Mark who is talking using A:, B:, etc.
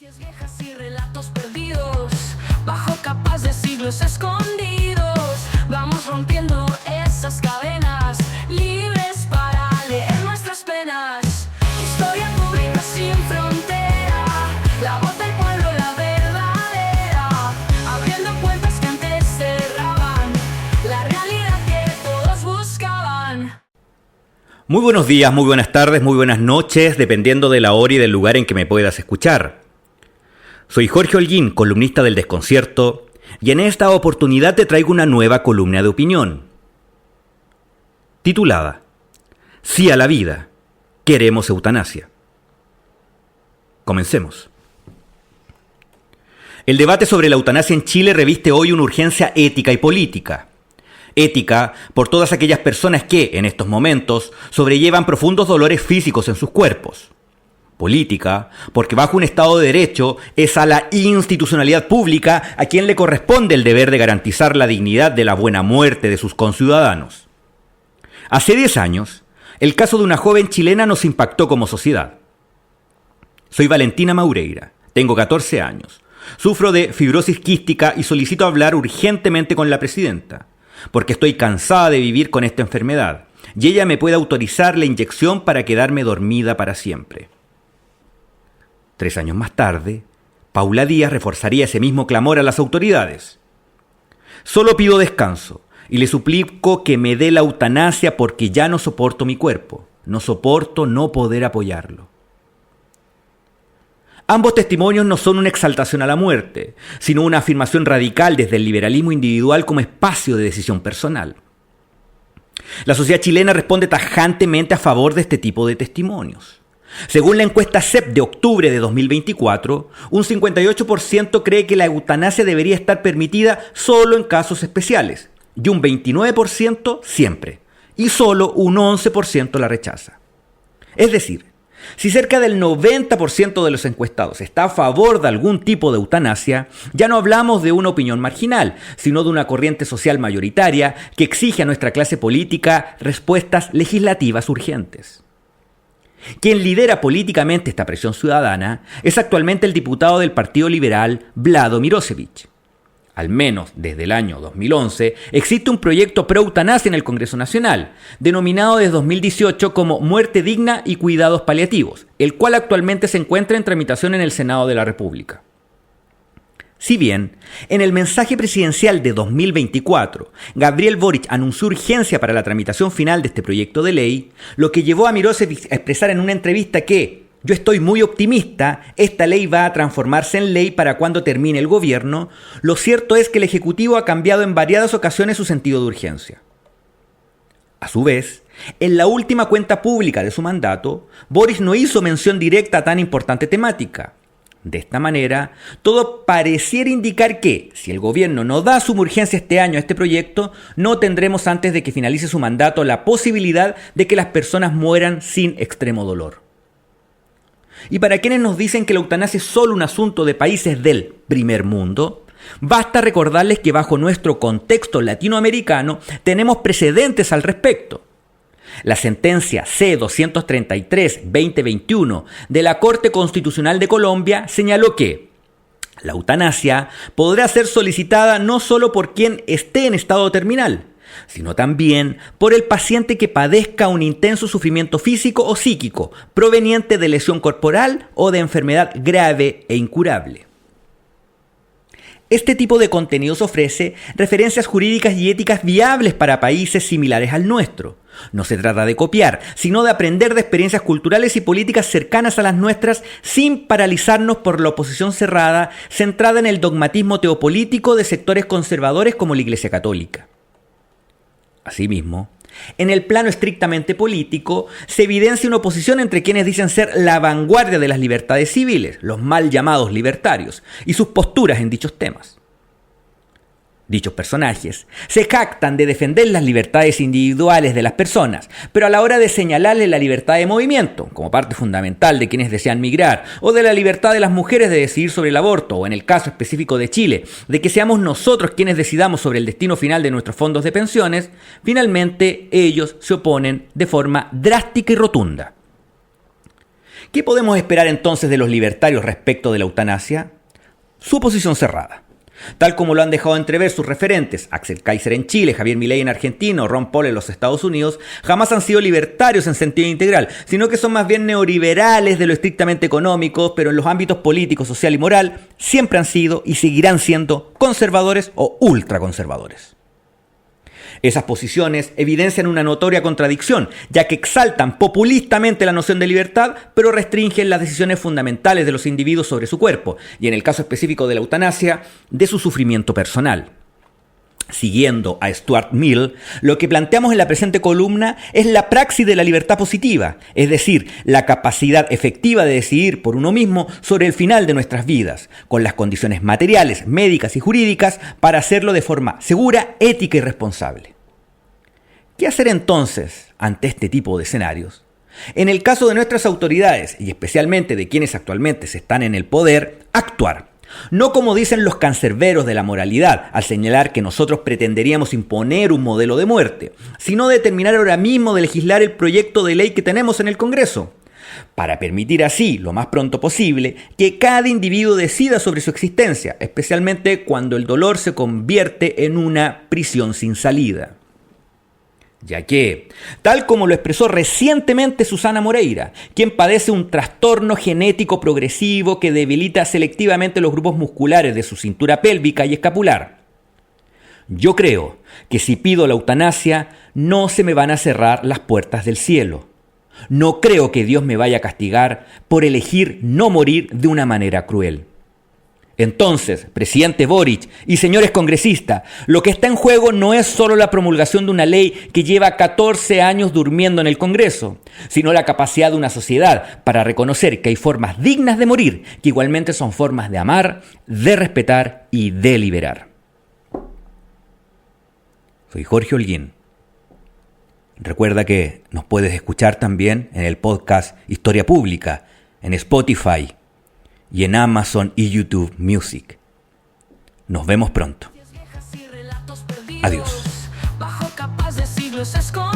A: Noticias viejas y relatos perdidos, bajo capas de siglos escondidos. Vamos rompiendo esas cadenas, libres para leer nuestras penas. Historia pública sin frontera, la voz del pueblo, la verdadera. Abriendo puertas que antes cerraban, la realidad que todos buscaban.
B: Muy buenos días, muy buenas tardes, muy buenas noches, dependiendo de la hora y del lugar en que me puedas escuchar. Soy Jorge Holguín, columnista del Desconcierto, y en esta oportunidad te traigo una nueva columna de opinión, titulada Sí a la vida, queremos eutanasia. Comencemos. El debate sobre la eutanasia en Chile reviste hoy una urgencia ética y política. Ética por todas aquellas personas que, en estos momentos, sobrellevan profundos dolores físicos en sus cuerpos. Política, porque bajo un Estado de Derecho es a la institucionalidad pública a quien le corresponde el deber de garantizar la dignidad de la buena muerte de sus conciudadanos. Hace 10 años, el caso de una joven chilena nos impactó como sociedad. Soy Valentina Maureira, tengo 14 años, sufro de fibrosis quística y solicito hablar urgentemente con la presidenta, porque estoy cansada de vivir con esta enfermedad, y ella me puede autorizar la inyección para quedarme dormida para siempre. 3 años más tarde, Paula Díaz reforzaría ese mismo clamor a las autoridades. Solo pido descanso y le suplico que me dé la eutanasia porque ya no soporto mi cuerpo, no soporto no poder apoyarlo. Ambos testimonios no son una exaltación a la muerte, sino una afirmación radical desde el liberalismo individual como espacio de decisión personal. La sociedad chilena responde tajantemente a favor de este tipo de testimonios. Según la encuesta CEP de octubre de 2024, un 58% cree que la eutanasia debería estar permitida solo en casos especiales, y un 29% siempre, y solo un 11% la rechaza. Es decir, si cerca del 90% de los encuestados está a favor de algún tipo de eutanasia, ya no hablamos de una opinión marginal, sino de una corriente social mayoritaria que exige a nuestra clase política respuestas legislativas urgentes. Quien lidera políticamente esta presión ciudadana es actualmente el diputado del Partido Liberal, Vlado Mirosevic. Al menos desde el año 2011 existe un proyecto pro-eutanasia en el Congreso Nacional, denominado desde 2018 como Muerte Digna y Cuidados Paliativos, el cual actualmente se encuentra en tramitación en el Senado de la República. Si bien, en el mensaje presidencial de 2024, Gabriel Boric anunció urgencia para la tramitación final de este proyecto de ley, lo que llevó a Mirosevic a expresar en una entrevista que yo estoy muy optimista, esta ley va a transformarse en ley para cuando termine el gobierno, lo cierto es que el Ejecutivo ha cambiado en variadas ocasiones su sentido de urgencia. A su vez, en la última cuenta pública de su mandato, Boric no hizo mención directa a tan importante temática. De esta manera, todo pareciera indicar que, si el gobierno no da suma urgencia este año a este proyecto, no tendremos antes de que finalice su mandato la posibilidad de que las personas mueran sin extremo dolor. Y para quienes nos dicen que la eutanasia es solo un asunto de países del primer mundo, basta recordarles que bajo nuestro contexto latinoamericano tenemos precedentes al respecto. La sentencia C-233-2021 de la Corte Constitucional de Colombia señaló que la eutanasia podrá ser solicitada no solo por quien esté en estado terminal, sino también por el paciente que padezca un intenso sufrimiento físico o psíquico proveniente de lesión corporal o de enfermedad grave e incurable. Este tipo de contenidos ofrece referencias jurídicas y éticas viables para países similares al nuestro. No se trata de copiar, sino de aprender de experiencias culturales y políticas cercanas a las nuestras sin paralizarnos por la oposición cerrada, centrada en el dogmatismo teopolítico de sectores conservadores como la Iglesia Católica. Asimismo, en el plano estrictamente político, se evidencia una oposición entre quienes dicen ser la vanguardia de las libertades civiles, los mal llamados libertarios, y sus posturas en dichos temas. Dichos personajes se jactan de defender las libertades individuales de las personas, pero a la hora de señalarle la libertad de movimiento, como parte fundamental de quienes desean migrar, o de la libertad de las mujeres de decidir sobre el aborto, o en el caso específico de Chile, de que seamos nosotros quienes decidamos sobre el destino final de nuestros fondos de pensiones, finalmente ellos se oponen de forma drástica y rotunda. ¿Qué podemos esperar entonces de los libertarios respecto de la eutanasia? Su posición cerrada. Tal como lo han dejado entrever sus referentes, Axel Kaiser en Chile, Javier Milei en Argentina o Ron Paul en los Estados Unidos, jamás han sido libertarios en sentido integral, sino que son más bien neoliberales de lo estrictamente económico, pero en los ámbitos político, social y moral siempre han sido y seguirán siendo conservadores o ultraconservadores. Esas posiciones evidencian una notoria contradicción, ya que exaltan populistamente la noción de libertad, pero restringen las decisiones fundamentales de los individuos sobre su cuerpo, y en el caso específico de la eutanasia, de su sufrimiento personal. Siguiendo a Stuart Mill, lo que planteamos en la presente columna es la praxis de la libertad positiva, es decir, la capacidad efectiva de decidir por uno mismo sobre el final de nuestras vidas, con las condiciones materiales, médicas y jurídicas para hacerlo de forma segura, ética y responsable. ¿Qué hacer entonces ante este tipo de escenarios? En el caso de nuestras autoridades, y especialmente de quienes actualmente se están en el poder, actuar. No como dicen los cancerberos de la moralidad, al señalar que nosotros pretenderíamos imponer un modelo de muerte, sino determinar ahora mismo de legislar el proyecto de ley que tenemos en el Congreso, para permitir así, lo más pronto posible, que cada individuo decida sobre su existencia, especialmente cuando el dolor se convierte en una prisión sin salida. Ya que, tal como lo expresó recientemente Susana Moreira, quien padece un trastorno genético progresivo que debilita selectivamente los grupos musculares de su cintura pélvica y escapular, yo creo que si pido la eutanasia no se me van a cerrar las puertas del cielo. No creo que Dios me vaya a castigar por elegir no morir de una manera cruel. Entonces, presidente Boric y señores congresistas, lo que está en juego no es solo la promulgación de una ley que lleva 14 años durmiendo en el Congreso, sino la capacidad de una sociedad para reconocer que hay formas dignas de morir, que igualmente son formas de amar, de respetar y de liberar. Soy Jorge Holguín. Recuerda que nos puedes escuchar también en el podcast Historia Pública, en Spotify y en Amazon y YouTube Music. Nos vemos pronto. Adiós.
A: Bajo capas de siglos escondidos.